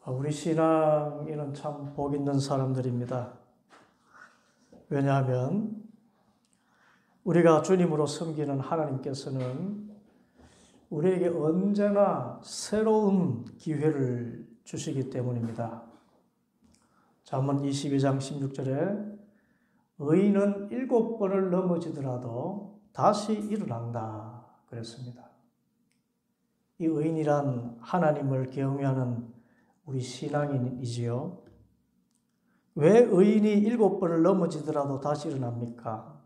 우리 신앙인은 참 복 있는 사람들입니다. 왜냐하면 우리가 주님으로 섬기는 하나님께서는 우리에게 언제나 새로운 기회를 주시기 때문입니다. 잠언 22장 16절에 의인은 7번을 넘어지더라도 다시 일어난다 그랬습니다. 이 의인이란 하나님을 경외하는 우리 신앙인이지요. 왜 의인이 7번을 넘어지더라도 다시 일어납니까?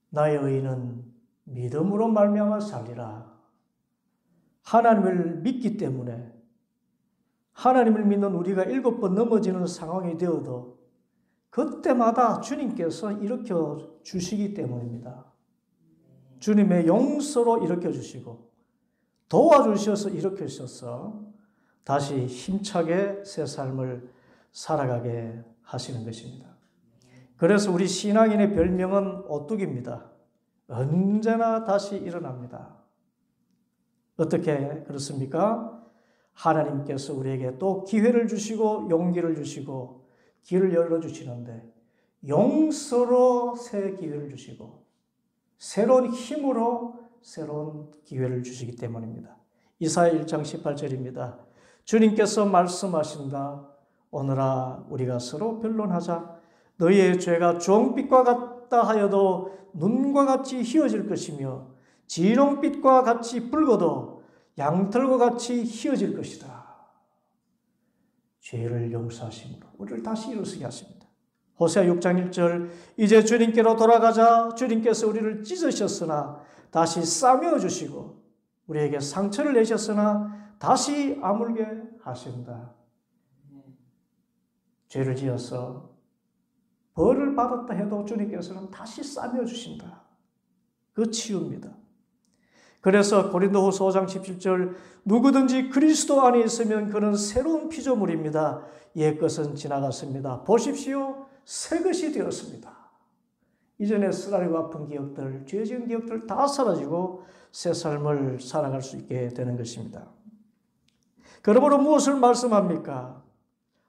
나의 의인은 믿음으로 말미암아 살리라. 하나님을 믿기 때문에 하나님을 믿는 우리가 7번 넘어지는 상황이 되어도 그때마다 주님께서 일으켜 주시기 때문입니다. 주님의 용서로 일으켜 주시고 도와주셔서 일으켜 주셔서 다시 힘차게 새 삶을 살아가게 하시는 것입니다. 그래서 우리 신앙인의 별명은 오뚝입니다. 언제나 다시 일어납니다. 어떻게 그렇습니까? 하나님께서 우리에게 또 기회를 주시고 용기를 주시고 길을 열어주시는데 용서로 새 기회를 주시고 새로운 힘으로 새로운 기회를 주시기 때문입니다. 이사야 1장 18절입니다. 주님께서 말씀하신다. 오늘아 우리가 서로 변론하자. 너희의 죄가 주홍빛과 같다 하여도 눈과 같이 희어질 것이며 진홍빛과 같이 붉어도 양털과 같이 희어질 것이다. 죄를 용서하심으로 우리를 다시 일어서게 하십니다. 호세아 6장 1절 이제 주님께로 돌아가자. 주님께서 우리를 찢으셨으나 다시 싸매어 주시고 우리에게 상처를 내셨으나 다시 아물게 하신다. 죄를 지어서 벌을 받았다 해도 주님께서는 다시 싸매어 주신다. 그 치유입니다. 그래서 고린도후서 5장 17절 누구든지 그리스도 안에 있으면 그는 새로운 피조물입니다. 옛 것은 지나갔습니다. 보십시오. 새 것이 되었습니다. 이전에 쓰라리고 아픈 기억들, 죄 지은 기억들 다 사라지고 새 삶을 살아갈 수 있게 되는 것입니다. 그러므로 무엇을 말씀합니까?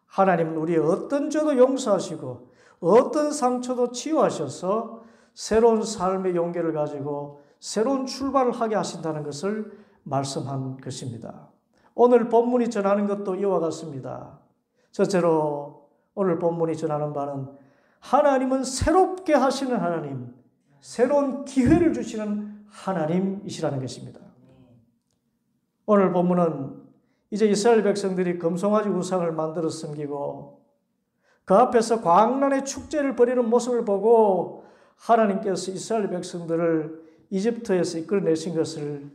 하나님은 우리의 어떤 죄도 용서하시고 어떤 상처도 치유하셔서 새로운 삶의 용기를 가지고 새로운 출발을 하게 하신다는 것을 말씀한 것입니다. 오늘 본문이 전하는 것도 이와 같습니다. 첫째로 오늘 본문이 전하는 바는 하나님은 새롭게 하시는 하나님, 새로운 기회를 주시는 하나님이시라는 것입니다. 오늘 본문은 이제 이스라엘 백성들이 금송아지 우상을 만들어 섬기고 그 앞에서 광란의 축제를 벌이는 모습을 보고 하나님께서 이스라엘 백성들을 이집트에서 이끌어내신 것을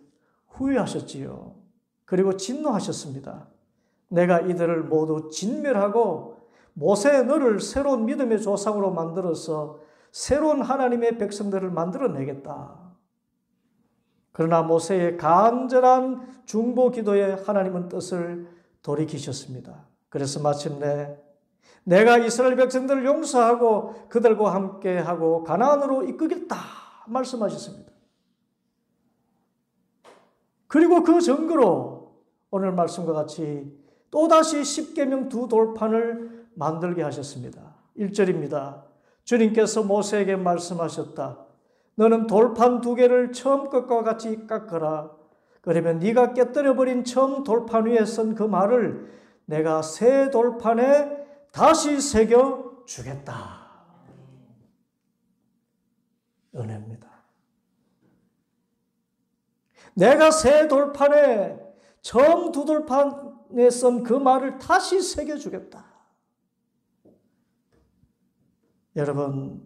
후회하셨지요. 그리고 진노하셨습니다. 내가 이들을 모두 진멸하고 모세 너를 새로운 믿음의 조상으로 만들어서 새로운 하나님의 백성들을 만들어내겠다. 그러나 모세의 간절한 중보 기도에 하나님은 뜻을 돌이키셨습니다. 그래서 마침내 내가 이스라엘 백성들을 용서하고 그들과 함께하고 가나안으로 이끌겠다 말씀하셨습니다. 그리고 그 증거로 오늘 말씀과 같이 또다시 십계명 두 돌판을 만들게 하셨습니다. 1절입니다. 주님께서 모세에게 말씀하셨다. 너는 돌판 2개를 처음 것과 같이 깎아라. 그러면 네가 깨뜨려버린 처음 돌판 위에 쓴 그 말을 내가 새 돌판에 다시 새겨 주겠다. 은혜입니다. 내가 새 돌판에 처음 2돌판에 쓴 그 말을 다시 새겨 주겠다. 여러분,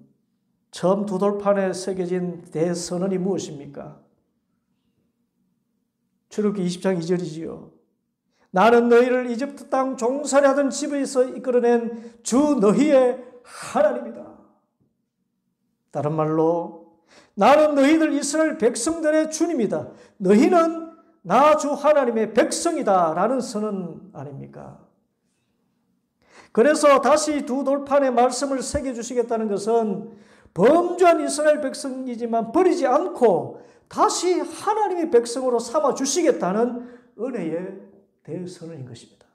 처음 2돌판에 새겨진 대선언이 무엇입니까? 출애굽기 20장 2절이지요. 나는 너희를 이집트 땅 종살이 하던 집에서 이끌어낸 주 너희의 하나님이다. 다른 말로 나는 너희들 이스라엘 백성들의 주님이다. 너희는 나 주 하나님의 백성이다 라는 선언 아닙니까? 그래서 다시 2돌판의 말씀을 새겨주시겠다는 것은 범죄한 이스라엘 백성이지만 버리지 않고 다시 하나님의 백성으로 삼아주시겠다는 은혜의 대선언인 것입니다.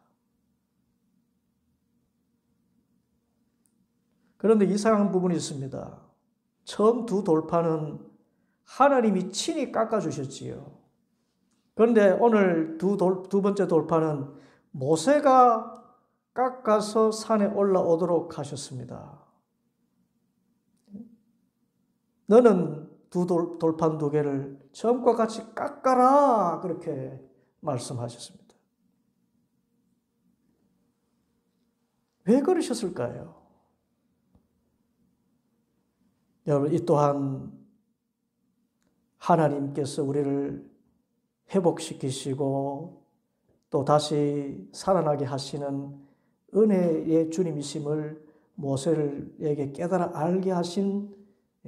그런데 이상한 부분이 있습니다. 처음 두 돌판은 하나님이 친히 깎아주셨지요. 그런데 오늘 두 번째 돌판은 모세가 깎아서 산에 올라오도록 하셨습니다. 너는 돌판 두 개를 처음과 같이 깎아라, 그렇게 말씀하셨습니다. 왜 그러셨을까요? 여러분, 이 또한 하나님께서 우리를 회복시키시고 또 다시 살아나게 하시는 은혜의 주님이심을 모세에게 깨달아 알게 하신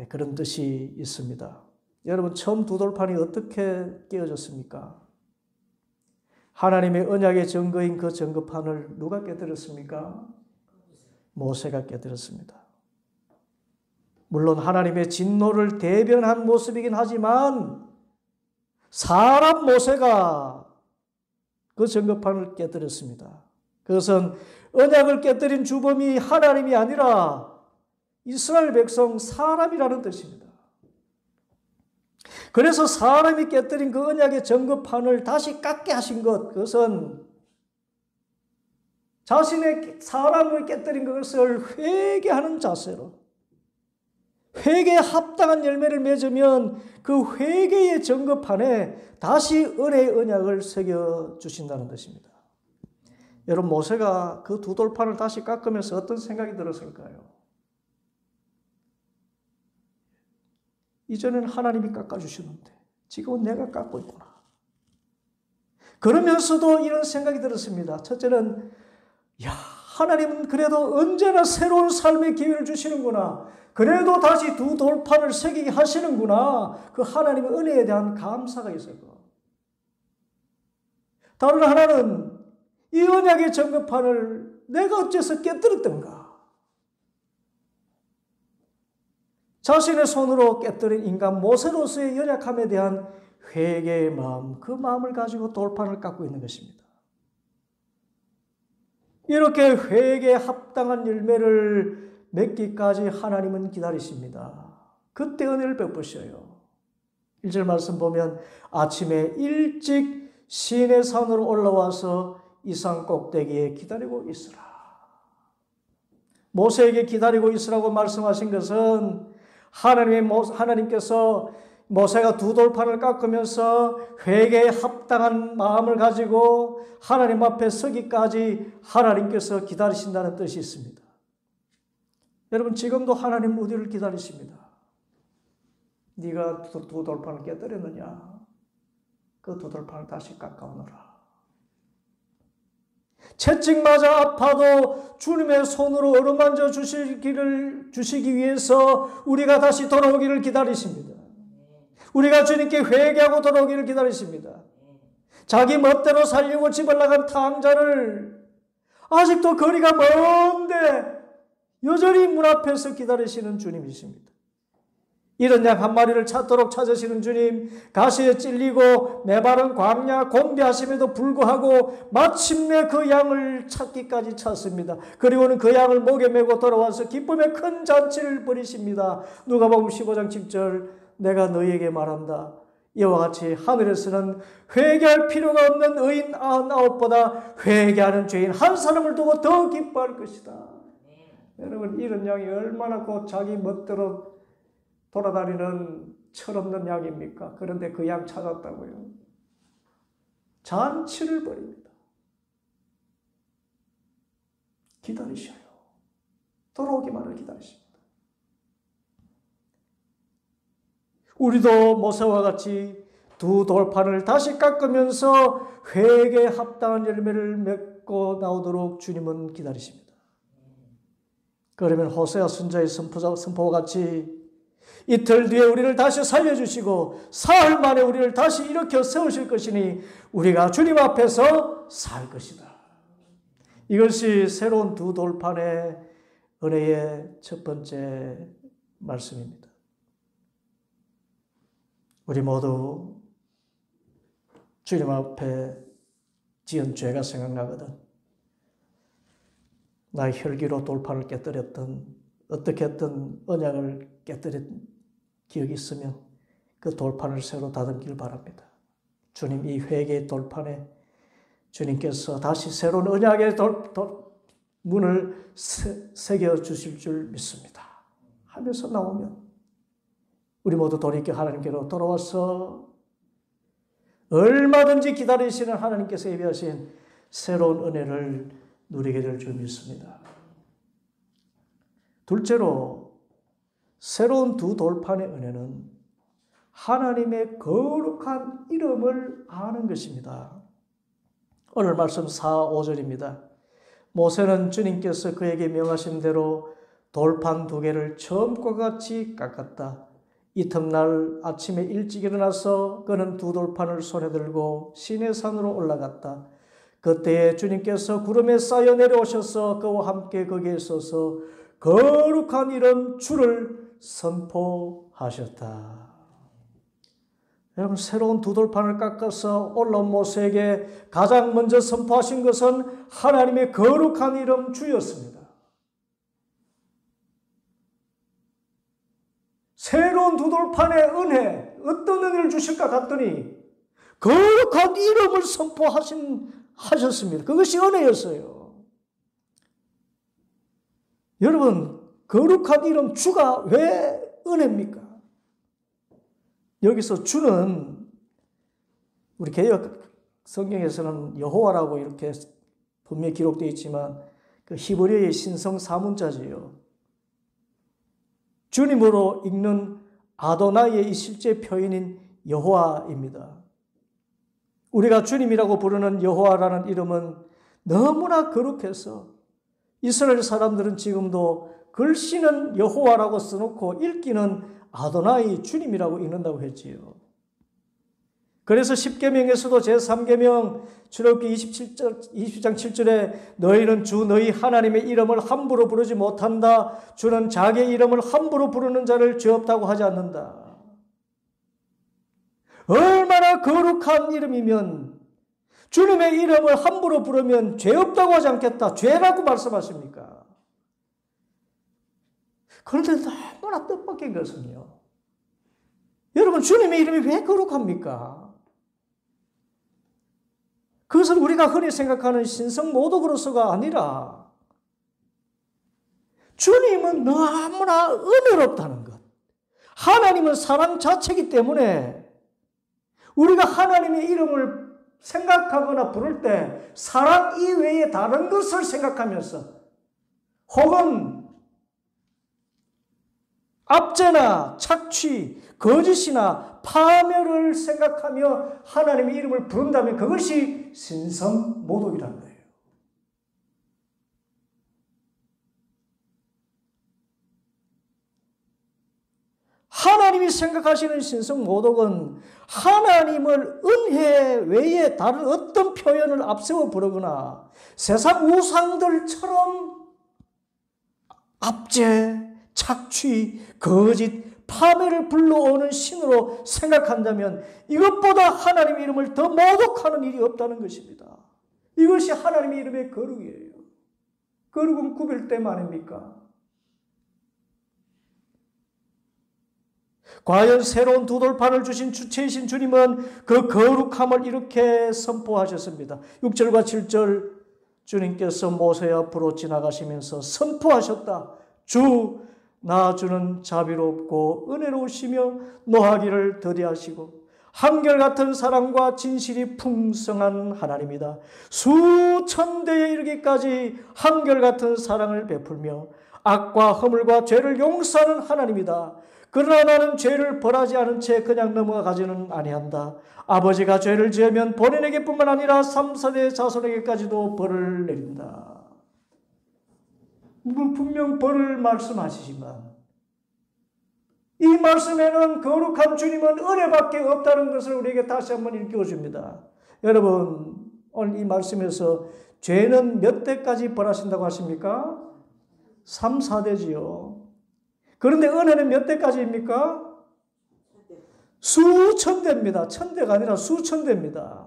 그런 뜻이 있습니다. 여러분, 처음 두 돌판이 어떻게 깨어졌습니까? 하나님의 언약의 증거인 그 증거판을 누가 깨뜨렸습니까? 모세가 깨뜨렸습니다. 물론 하나님의 진노를 대변한 모습이긴 하지만 사람 모세가 그 증거판을 깨뜨렸습니다. 그것은 언약을 깨뜨린 주범이 하나님이 아니라 이스라엘 백성 사람이라는 뜻입니다. 그래서 사람이 깨뜨린 그 언약의 증거판을 다시 깎게 하신 것, 그것은 자신의 사람을 깨뜨린 것을 회개하는 자세로, 회개에 합당한 열매를 맺으면 그 회개의 증거판에 다시 은혜의 언약을 새겨주신다는 뜻입니다. 여러분, 모세가 그 두 돌판을 다시 깎으면서 어떤 생각이 들었을까요? 이전에는 하나님이 깎아주셨는데 지금은 내가 깎고 있구나. 그러면서도 이런 생각이 들었습니다. 첫째는 하나님은 그래도 언제나 새로운 삶의 기회를 주시는구나. 그래도 다시 두 돌판을 새기게 하시는구나. 그 하나님의 은혜에 대한 감사가 있었고, 다른 하나는 이 언약의 증거판을 내가 어째서 깨뜨렸던가. 자신의 손으로 깨뜨린 인간 모세로서의 연약함에 대한 회개의 마음, 그 마음을 가지고 돌판을 깎고 있는 것입니다. 이렇게 회개에 합당한 열매를 맺기까지 하나님은 기다리십니다. 그때 은혜를 베푸셔요. 1절 말씀 보면 아침에 일찍 시내 산으로 올라와서 이 산 꼭대기에 기다리고 있으라. 모세에게 기다리고 있으라고 말씀하신 것은 하나님께서 모세가 두 돌판을 깎으면서 회개에 합당한 마음을 가지고 하나님 앞에 서기까지 하나님께서 기다리신다는 뜻이 있습니다. 여러분, 지금도 하나님 우리를 기다리십니다. 네가 두 돌판을 깨뜨렸느냐? 그 두 돌판을 다시 깎아오너라. 채찍 맞아 아파도 주님의 손으로 어루만져 주시기 위해서 우리가 다시 돌아오기를 기다리십니다. 우리가 주님께 회개하고 돌아오기를 기다리십니다. 자기 멋대로 살려고 집을 나간 탕자를 아직도 거리가 먼데 여전히 문 앞에서 기다리시는 주님이십니다. 이런 양 한 마리를 찾도록 찾으시는 주님, 가시에 찔리고 메바른 광야 공비하심에도 불구하고 마침내 그 양을 찾기까지 찾습니다. 그리고는 그 양을 목에 메고 돌아와서 기쁨의 큰 잔치를 벌이십니다. 누가복음 15장 10절, 내가 너희에게 말한다. 이와 같이 하늘에서는 회개할 필요가 없는 의인 99보다 회개하는 죄인 한 사람을 두고 더 기뻐할 것이다. 여러분, 이런 양이 얼마나 곧 자기 멋대로 돌아다니는 철없는 양입니까? 그런데 그 양 찾았다고요. 잔치를 벌입니다. 기다리셔요. 돌아오기만을 기다리십니다. 우리도 모세와 같이 두 돌판을 다시 깎으면서 회개에 합당한 열매를 맺고 나오도록 주님은 기다리십니다. 그러면 호세아 선지자의 선포와 같이 이틀 뒤에 우리를 다시 살려주시고 사흘 만에 우리를 다시 일으켜 세우실 것이니 우리가 주님 앞에서 살 것이다. 이것이 새로운 두 돌판의 은혜의 첫 번째 말씀입니다. 우리 모두 주님 앞에 지은 죄가 생각나거든. 나의 혈기로 돌판을 깨뜨렸던, 어떻게 했던 언약을 깨뜨린 기억이 있으면 그 돌판을 새로 다듬길 바랍니다. 주님, 이 회개의 돌판에 주님께서 다시 새로운 언약의 문을 새겨주실 줄 믿습니다 하면서 나오면 우리 모두 돌이켜 하나님께로 돌아와서 얼마든지 기다리시는 하나님께서 예비하신 새로운 은혜를 누리게 될 줄 믿습니다. 둘째로, 새로운 두 돌판의 은혜는 하나님의 거룩한 이름을 아는 것입니다. 오늘 말씀 4, 5절입니다. 모세는 주님께서 그에게 명하신 대로 돌판 2개를 처음과 같이 깎았다. 이튿날 아침에 일찍 일어나서 그는 2 돌판을 손에 들고 시내산으로 올라갔다. 그때에 주님께서 구름에 쌓여 내려오셔서 그와 함께 거기에 서서 거룩한 이름 주를 선포하셨다. 여러분, 새로운 2 돌판을 깎아서 올라온 모세에게 가장 먼저 선포하신 것은 하나님의 거룩한 이름 주였습니다. 새로운 2 돌판의 은혜, 어떤 은혜를 주실까 갔더니 거룩한 이름을 선포하셨습니다. 그것이 은혜였어요. 여러분, 거룩한 이름 주가 왜 은혜입니까? 여기서 주는 우리 개역 성경에서는 여호와라고 이렇게 분명히 기록되어 있지만 그 히브리어의 신성 사문자지요. 주님으로 읽는 아도나이의 실제 표현인 여호와입니다. 우리가 주님이라고 부르는 여호와라는 이름은 너무나 거룩해서 이스라엘 사람들은 지금도 글씨는 여호와라고 써놓고 읽기는 아도나이 주님이라고 읽는다고 했지요. 그래서 10계명에서도 제3계명 출애굽기 20장 7절에 너희는 주 너희 하나님의 이름을 함부로 부르지 못한다. 주는 자기의 이름을 함부로 부르는 자를 죄 없다고 하지 않는다. 얼마나 거룩한 이름이면 주님의 이름을 함부로 부르면 죄 없다고 하지 않겠다. 죄라고 말씀하십니까? 그런데 너무나 뜻밖인 것은요. 여러분, 주님의 이름이 왜 거룩합니까? 그것은 우리가 흔히 생각하는 신성모독으로서가 아니라 주님은 너무나 은혜롭다는 것. 하나님은 사랑 자체이기 때문에 우리가 하나님의 이름을 생각하거나 부를 때 사랑 이외에 다른 것을 생각하면서 혹은 압제나 착취, 거짓이나 파멸을 생각하며 하나님의 이름을 부른다면 그것이 신성모독이라는 거예요. 하나님이 생각하시는 신성모독은 하나님을 은혜 외에 다른 어떤 표현을 앞세워 부르거나 세상 우상들처럼 압제, 착취, 거짓, 파멸을 불러오는 신으로 생각한다면 이것보다 하나님의 이름을 더 모독하는 일이 없다는 것입니다. 이것이 하나님의 이름의 거룩이에요. 거룩은 구별됨 아닙니까? 과연 새로운 2 돌판을 주신 주체이신 주님은 그 거룩함을 이렇게 선포하셨습니다. 6절과 7절 주님께서 모세 앞으로 지나가시면서 선포하셨다. 주, 나 주는 자비롭고 은혜로우시며 노하기를 더디하시고 한결같은 사랑과 진실이 풍성한 하나님이다. 수천대에 이르기까지 한결같은 사랑을 베풀며 악과 허물과 죄를 용서하는 하나님이다. 그러나 나는 죄를 벌하지 않은 채 그냥 넘어가지는 아니한다. 아버지가 죄를 지으면 본인에게뿐만 아니라 3, 4대 자손에게까지도 벌을 내린다. 분명 벌을 말씀하시지만 이 말씀에는 거룩한 주님은 은혜밖에 없다는 것을 우리에게 다시 한번 일깨워줍니다. 여러분, 오늘 이 말씀에서 죄는 몇 대까지 벌하신다고 하십니까? 3, 4대지요. 그런데 은혜는 몇 대까지입니까? 수천 대입니다. 1000대가 아니라 수천 대입니다.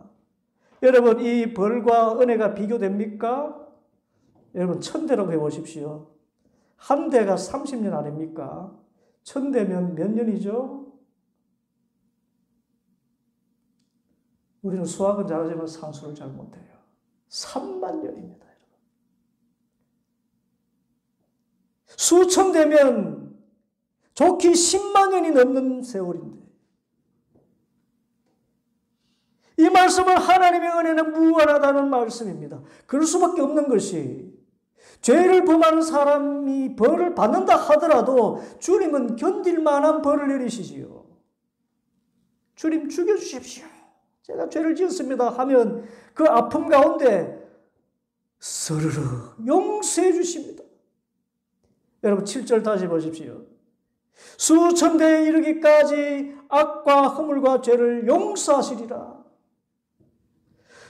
여러분, 이 벌과 은혜가 비교됩니까? 여러분, 1000대라고 해보십시오. 한 대가 30년 아닙니까? 1000대면 몇 년이죠? 우리는 수학은 잘하지만 산수를 잘 못해요. 3만 년입니다. 수천 대면 좋기 10만 년이 넘는 세월인데, 이 말씀은 하나님의 은혜는 무한하다는 말씀입니다. 그럴 수밖에 없는 것이, 죄를 범하는 사람이 벌을 받는다 하더라도 주님은 견딜 만한 벌을 내리시지요. 주님 죽여주십시오, 제가 죄를 지었습니다 하면 그 아픔 가운데 스르르 용서해 주십니다. 여러분, 7절 다시 보십시오. 수천 대에 이르기까지 악과 허물과 죄를 용서하시리라.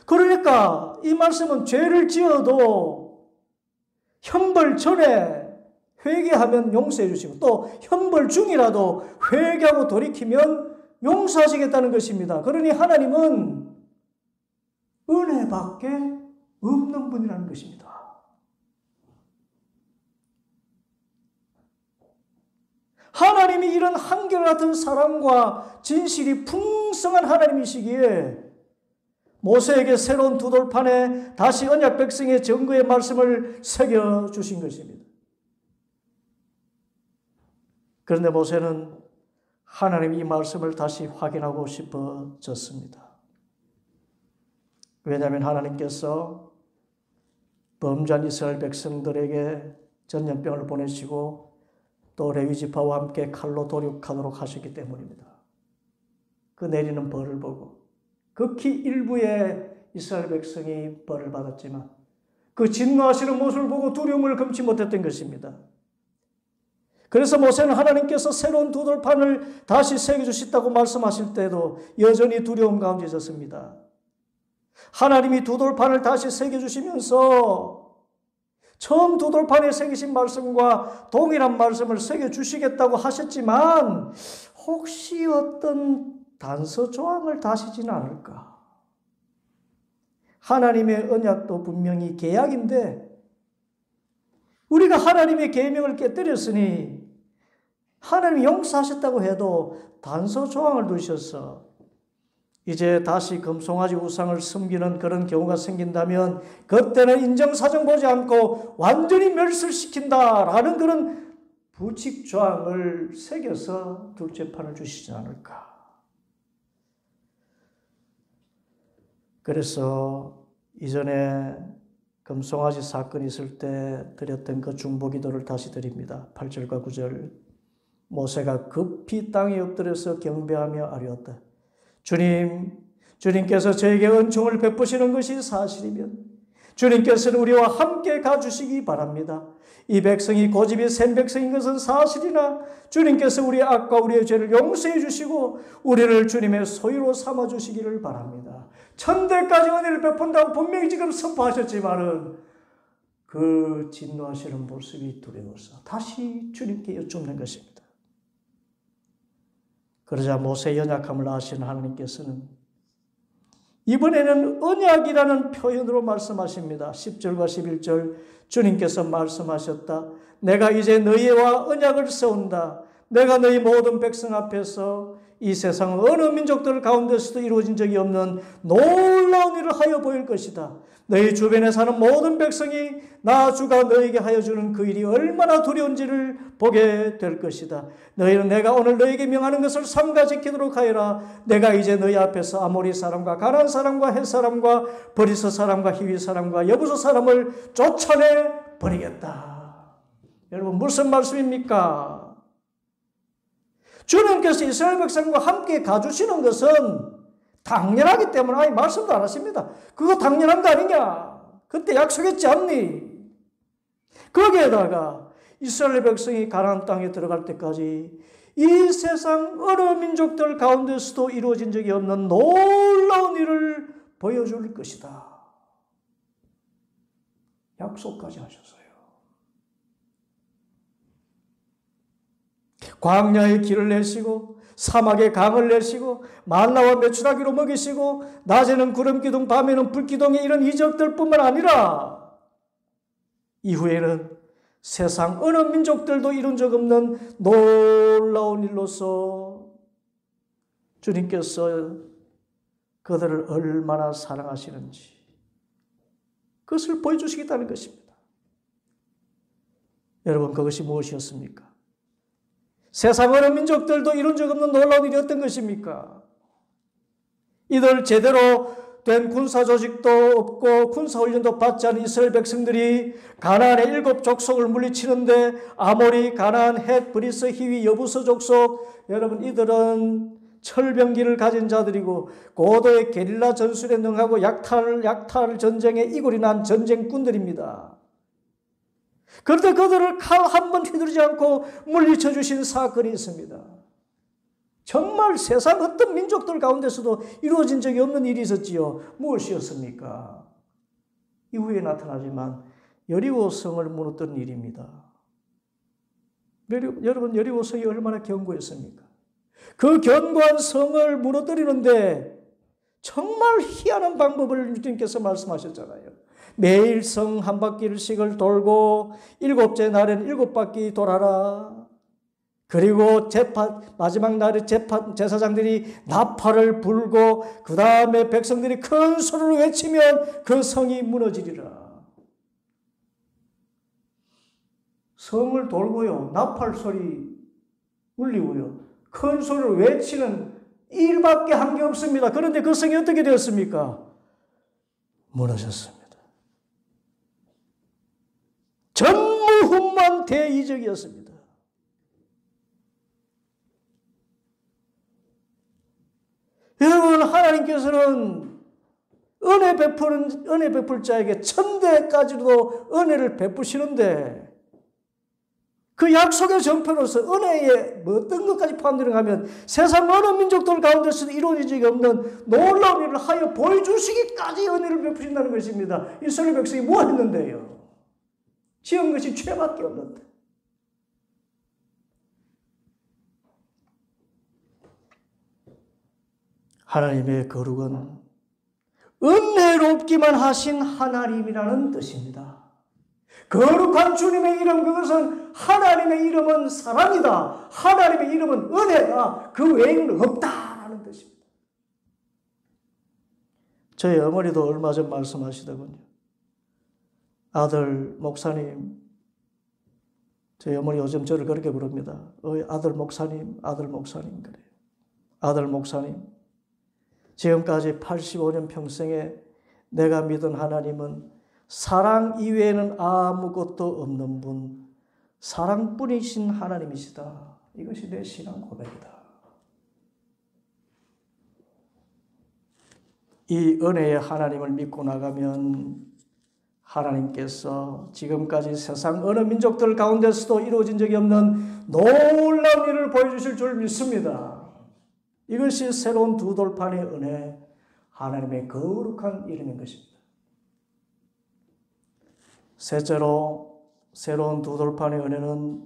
그러니까 이 말씀은 죄를 지어도 형벌 전에 회개하면 용서해 주시고, 또 형벌 중이라도 회개하고 돌이키면 용서하시겠다는 것입니다. 그러니 하나님은 은혜밖에 없는 분이라는 것입니다. 하나님이 이런 한결같은 사랑과 진실이 풍성한 하나님이시기에 모세에게 새로운 두 돌판에 다시 언약 백성의 증거의 말씀을 새겨주신 것입니다. 그런데 모세는 하나님이 이 말씀을 다시 확인하고 싶어졌습니다. 왜냐하면 하나님께서 범죄한 이스라엘 백성들에게 전염병을 보내시고 또 레위지파와 함께 칼로 도륙하도록 하셨기 때문입니다. 그 내리는 벌을 보고 극히 일부의 이스라엘 백성이 벌을 받았지만 그 진노하시는 모습을 보고 두려움을 금치 못했던 것입니다. 그래서 모세는 하나님께서 새로운 두 돌판을 다시 새겨주셨다고 말씀하실 때도 여전히 두려움 가운데 있었습니다. 하나님이 두 돌판을 다시 새겨주시면서 처음 두 돌판에 새기신 말씀과 동일한 말씀을 새겨주시겠다고 하셨지만 혹시 어떤 단서 조항을 다시지는 않을까? 하나님의 언약도 분명히 계약인데 우리가 하나님의 계명을 깨뜨렸으니 하나님이 용서하셨다고 해도 단서 조항을 두셔서 이제 다시 금송아지 우상을 섬기는 그런 경우가 생긴다면 그때는 인정사정 보지 않고 완전히 멸설시킨다라는 그런 부칙 조항을 새겨서 둘째 판을 주시지 않을까. 그래서 이전에 금송아지 사건이 있을 때 드렸던 그 중보기도를 다시 드립니다. 8절과 9절. 모세가 급히 땅에 엎드려서 경배하며 아뢰었다. 주님께서 저에게 은총을 베푸시는 것이 사실이면 주님께서는 우리와 함께 가주시기 바랍니다. 이 백성이 고집이 센 백성인 것은 사실이나 주님께서 우리의 악과 우리의 죄를 용서해 주시고 우리를 주님의 소유로 삼아 주시기를 바랍니다. 1000대까지 은혜를 베푼다고 분명히 지금 선포하셨지만은 그 진노하시는 모습이 두려워서 다시 주님께 여쭙는 것입니다. 그러자 모세의 연약함을 아시는 하나님께서는 이번에는 언약이라는 표현으로 말씀하십니다. 10절과 11절 주님께서 말씀하셨다. 내가 이제 너희와 언약을 세운다. 내가 너희 모든 백성 앞에서 이 세상 어느 민족들 가운데서도 이루어진 적이 없는 놀라운 일을 하여 보일 것이다. 너희 주변에 사는 모든 백성이 나 주가 너희에게 하여 주는 그 일이 얼마나 두려운지를 보게 될 것이다. 너희는 내가 오늘 너희에게 명하는 것을 삼가 지키도록 하여라. 내가 이제 너희 앞에서 아모리 사람과 가나안 사람과 헷 사람과 버리스 사람과 히위 사람과 여부스 사람을 쫓아내 버리겠다. 여러분, 무슨 말씀입니까? 주님께서 이스라엘 백성과 함께 가주시는 것은 당연하기 때문에 아니 말씀도 안 하십니다. 그거 당연한 거 아니냐? 그때 약속했지 않니? 거기에다가 이스라엘 백성이 가나안 땅에 들어갈 때까지 이 세상 어느 민족들 가운데서도 이루어진 적이 없는 놀라운 일을 보여줄 것이다. 약속까지 하셨어요. 광야의 길을 내시고 사막에 강을 내시고 만나와 메추라기로 먹이시고 낮에는 구름기둥 밤에는 불기둥의 이런 이적들뿐만 아니라 이후에는 세상 어느 민족들도 이룬 적 없는 놀라운 일로서 주님께서 그들을 얼마나 사랑하시는지 그것을 보여주시겠다는 것입니다. 여러분, 그것이 무엇이었습니까? 세상 어느 민족들도 이룬 적 없는 놀라운 일이 어떤 것입니까? 이들 제대로 된 군사 조직도 없고 군사 훈련도 받지 않은 이스라엘 백성들이 가나안의 7 족속을 물리치는데 아모리, 가나안, 헷, 브리스, 히위, 여부스 족속, 여러분 이들은 철병기를 가진 자들이고 고도의 게릴라 전술에 능하고 약탈 전쟁에 이골이 난 전쟁꾼들입니다. 그런데 그들을 칼 한 번 휘두르지 않고 물리쳐 주신 사건이 있습니다. 정말 세상 어떤 민족들 가운데서도 이루어진 적이 없는 일이 있었지요. 무엇이었습니까? 이후에 나타나지만 여리고 성을 무너뜨린 일입니다. 여러분, 여리고 성이 얼마나 견고했습니까? 그 견고한 성을 무너뜨리는데 정말 희한한 방법을 주님께서 말씀하셨잖아요. 매일 성 한 바퀴씩을 돌고 7째 날에는 7바퀴 돌아라. 그리고 마지막 날에 제사장들이 나팔을 불고 그 다음에 백성들이 큰 소리로 외치면 그 성이 무너지리라. 성을 돌고요. 나팔 소리 울리고요. 큰 소리로 외치는 일밖에 한 게 없습니다. 그런데 그 성이 어떻게 되었습니까? 무너졌습니다. 전무후무한 대이적이었습니다. 여러분, 하나님께서는 은혜 베풀 자에게 천대까지도 은혜를 베푸시는데 그 약속의 정표로서 은혜에 어떤 것까지 포함되는가 하면 세상 어느 민족들 가운데서도 이루어진 적이 없는 놀라운 일을 하여 보여주시기까지 은혜를 베푸신다는 것입니다. 이스라엘 백성이 뭐 했는데요? 지은 것이 죄밖에 없는데. 하나님의 거룩은 은혜롭기만 하신 하나님이라는 뜻입니다. 거룩한 주님의 이름, 그것은 하나님의 이름은 사랑이다. 하나님의 이름은 은혜다. 그 외에는 없다라는 뜻입니다. 저희 어머니도 얼마 전 말씀하시더군요. 아들 목사님, 저희 어머니 요즘 저를 그렇게 부릅니다. 아들 목사님, 아들 목사님 그래요. 아들 목사님, 지금까지 85년 평생에 내가 믿은 하나님은 사랑 이외에는 아무것도 없는 분, 사랑뿐이신 하나님이시다. 이것이 내 신앙 고백이다. 이 은혜의 하나님을 믿고 나가면 하나님께서 지금까지 세상 어느 민족들 가운데서도 이루어진 적이 없는 놀라운 일을 보여주실 줄 믿습니다. 이것이 새로운 두 돌판의 은혜, 하나님의 거룩한 이름인 것입니다. 셋째로 새로운 두 돌판의 은혜는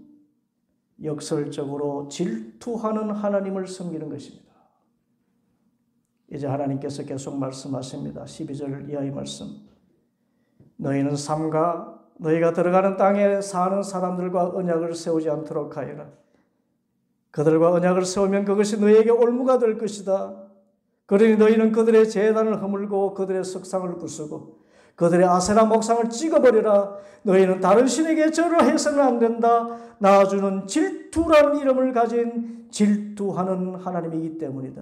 역설적으로 질투하는 하나님을 섬기는 것입니다. 이제 하나님께서 계속 말씀하십니다. 12절 이하의 말씀. 너희는 삼가 너희가 들어가는 땅에 사는 사람들과 언약을 세우지 않도록 하여라. 그들과 언약을 세우면 그것이 너희에게 올무가 될 것이다. 그러니 너희는 그들의 제단을 허물고 그들의 석상을 부수고 그들의 아세라 목상을 찍어버려라. 너희는 다른 신에게 절을 해서는 안 된다. 나주는 질투라는 이름을 가진 질투하는 하나님이기 때문이다.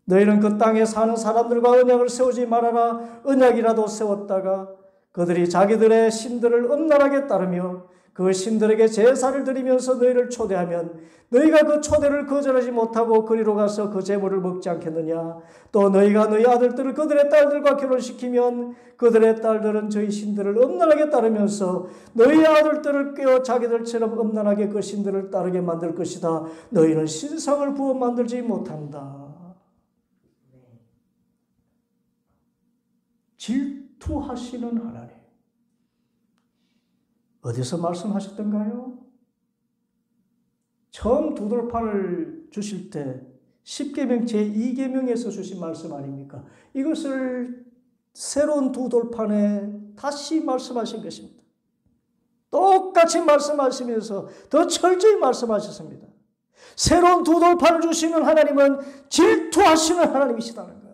너희는 그 땅에 사는 사람들과 언약을 세우지 말아라. 언약이라도 세웠다가 그들이 자기들의 신들을 엄란하게 따르며 그 신들에게 제사를 드리면서 너희를 초대하면 너희가 그 초대를 거절하지 못하고 그리로 가서 그 제물을 먹지 않겠느냐. 또 너희가 너희 아들들을 그들의 딸들과 결혼시키면 그들의 딸들은 저희 신들을 엄란하게 따르면서 너희 아들들을 꿰어 자기들처럼 엄란하게 그 신들을 따르게 만들 것이다. 너희는 신상을 부어 만들지 못한다. 질투하시는 하나님. 어디서 말씀하셨던가요? 처음 두 돌판을 주실 때 10계명 제2계명에서 주신 말씀 아닙니까? 이것을 새로운 두 돌판에 다시 말씀하신 것입니다. 똑같이 말씀하시면서 더 철저히 말씀하셨습니다. 새로운 두 돌판을 주시는 하나님은 질투하시는 하나님이시다는 것.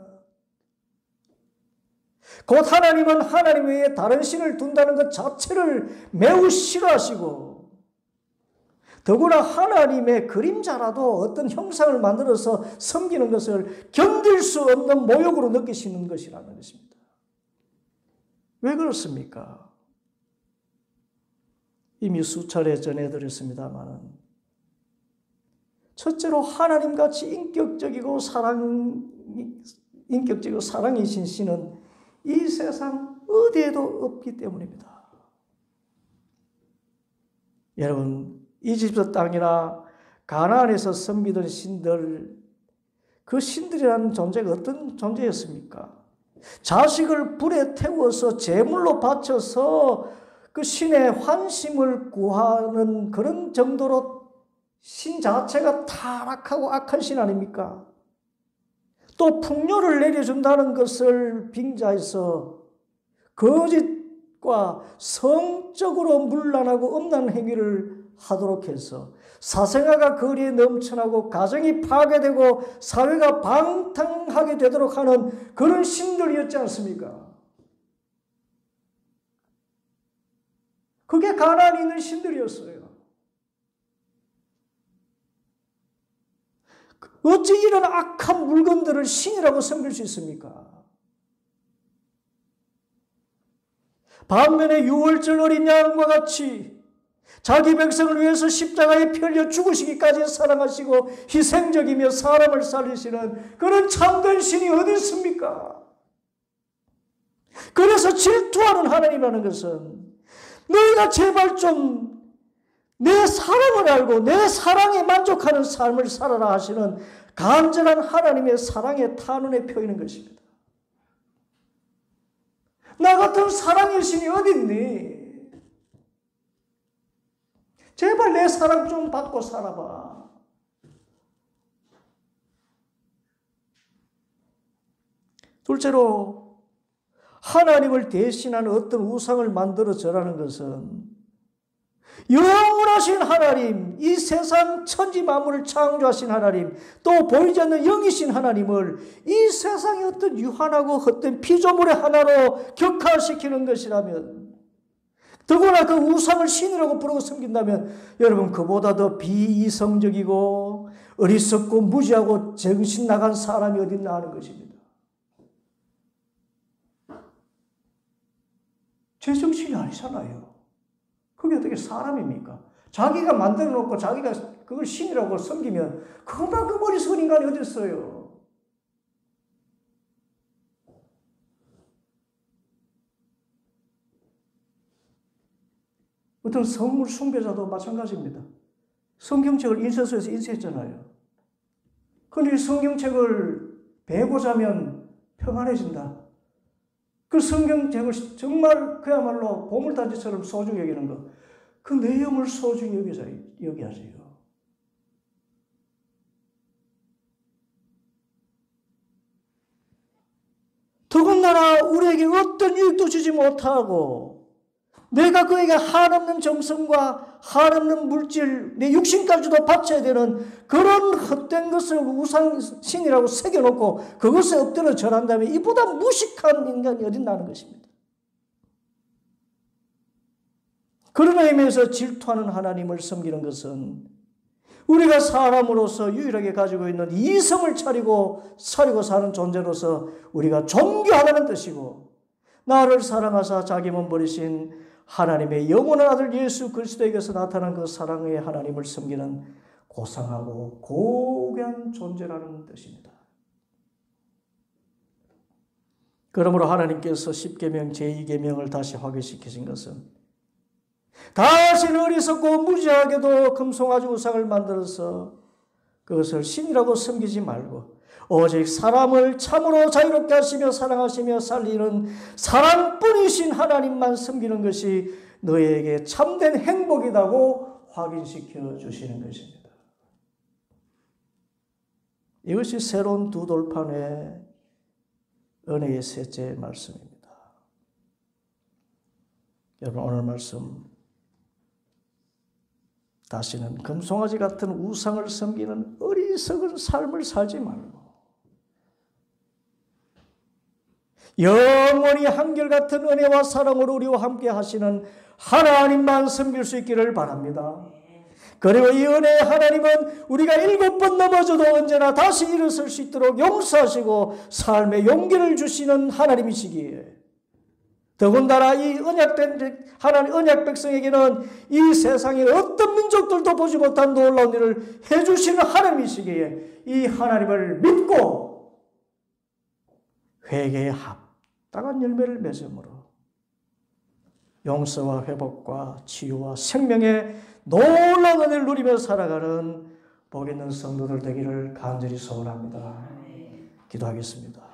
곧 하나님은 하나님 외에 다른 신을 둔다는 것 자체를 매우 싫어하시고, 더구나 하나님의 그림자라도 어떤 형상을 만들어서 섬기는 것을 견딜 수 없는 모욕으로 느끼시는 것이라는 것입니다. 왜 그렇습니까? 이미 수차례 전해드렸습니다만, 첫째로 하나님같이 인격적이고 사랑이신 신은 이 세상 어디에도 없기 때문입니다. 여러분, 이집트 땅이나 가나안에서 섬기던 신들, 그 신들이라는 존재가 어떤 존재였습니까? 자식을 불에 태워서 제물로 바쳐서 그 신의 환심을 구하는 그런 정도로 신 자체가 타락하고 악한 신 아닙니까? 또 풍요를 내려준다는 것을 빙자해서 거짓과 성적으로 문란하고 음란한 행위를 하도록 해서 사생아가 거리에 넘쳐나고 가정이 파괴되고 사회가 방탕하게 되도록 하는 그런 신들이었지 않습니까? 그게 가나안에 있는 신들이었어요. 어찌 이런 악한 물건들을 신이라고 섬길 수 있습니까? 반면에 유월절 어린 양과 같이 자기 백성을 위해서 십자가에 펴려 죽으시기까지 사랑하시고 희생적이며 사람을 살리시는 그런 참된 신이 어디 있습니까? 그래서 질투하는 하나님이라는 것은 너희가 제발 좀 내 사랑을 알고 내 사랑에 만족하는 삶을 살아라 하시는 간절한 하나님의 사랑의 탄원의 표현인 것입니다. 나 같은 사랑의 신이 어디 있니? 제발 내 사랑 좀 받고 살아봐. 둘째로 하나님을 대신하는 어떤 우상을 만들어 절하는 것은 영원하신 하나님, 이 세상 천지 만물을 창조하신 하나님, 또 보이지 않는 영이신 하나님을 이 세상의 어떤 유한하고 헛된 피조물의 하나로 격화시키는 것이라면, 더구나 그 우상을 신이라고 부르고 섬긴다면 여러분 그보다 더 비이성적이고 어리석고 무지하고 정신 나간 사람이 어디 있나 하는 것입니다. 제 정신이 아니잖아요. 그게 어떻게 사람입니까? 자기가 만들어 놓고 자기가 그걸 신이라고 섬기면 그것만 그 머리속은 인간이 어디 있어요? 어떤 성물 숭배자도 마찬가지입니다. 성경책을 인쇄소에서 인쇄했잖아요. 그런데 성경책을 베고 자면 평안해진다. 그 성경책을 정말 그야말로 보물단지처럼 소중히 여기는 것, 그 내용을 소중히 여기야지요. 더군다나 우리에게 어떤 유익도 주지 못하고 내가 그에게 한없는 정성과 한없는 물질, 내 육신까지도 바쳐야 되는 그런 헛된 것을 우상신이라고 새겨놓고 그것에 엎드려 절한다면 이보다 무식한 인간이 어딨나는 것입니다. 그런 의미에서 질투하는 하나님을 섬기는 것은 우리가 사람으로서 유일하게 가지고 있는 이성을 차리고 사는 존재로서 우리가 존경하라는 뜻이고, 나를 사랑하사 자기 몸 버리신 하나님의 영원한 아들 예수 그리스도에게서 나타난 그 사랑의 하나님을 섬기는 고상하고 고귀한 존재라는 뜻입니다. 그러므로 하나님께서 10계명 제2계명을 다시 확인시키신 것은 다시는 어리석고 무지하게도 금송아지 우상을 만들어서 그것을 신이라고 섬기지 말고 오직 사람을 참으로 자유롭게 하시며 사랑하시며 살리는 사랑뿐이신 하나님만 섬기는 것이 너희에게 참된 행복이라고 확인시켜 주시는 것입니다. 이것이 새로운 두 돌판의 은혜의 셋째 말씀입니다. 여러분, 오늘 말씀 다시는 금송아지 같은 우상을 섬기는 어리석은 삶을 살지 말고 영원히 한결같은 은혜와 사랑으로 우리와 함께 하시는 하나님만 섬길 수 있기를 바랍니다. 그리고 이 은혜의 하나님은 우리가 7번 넘어져도 언제나 다시 일어설 수 있도록 용서하시고 삶의 용기를 주시는 하나님이시기에 더군다나 이 언약된 하나님 언약 백성에게는 이 세상의 어떤 민족들도 보지 못한 놀라운 일을 해주시는 하나님이시기에 이 하나님을 믿고 회개에 합당한 열매를 맺음으로 용서와 회복과 치유와 생명의 놀라운 은혜를 누리며 살아가는 복 있는 성도들 되기를 간절히 소원합니다. 기도하겠습니다.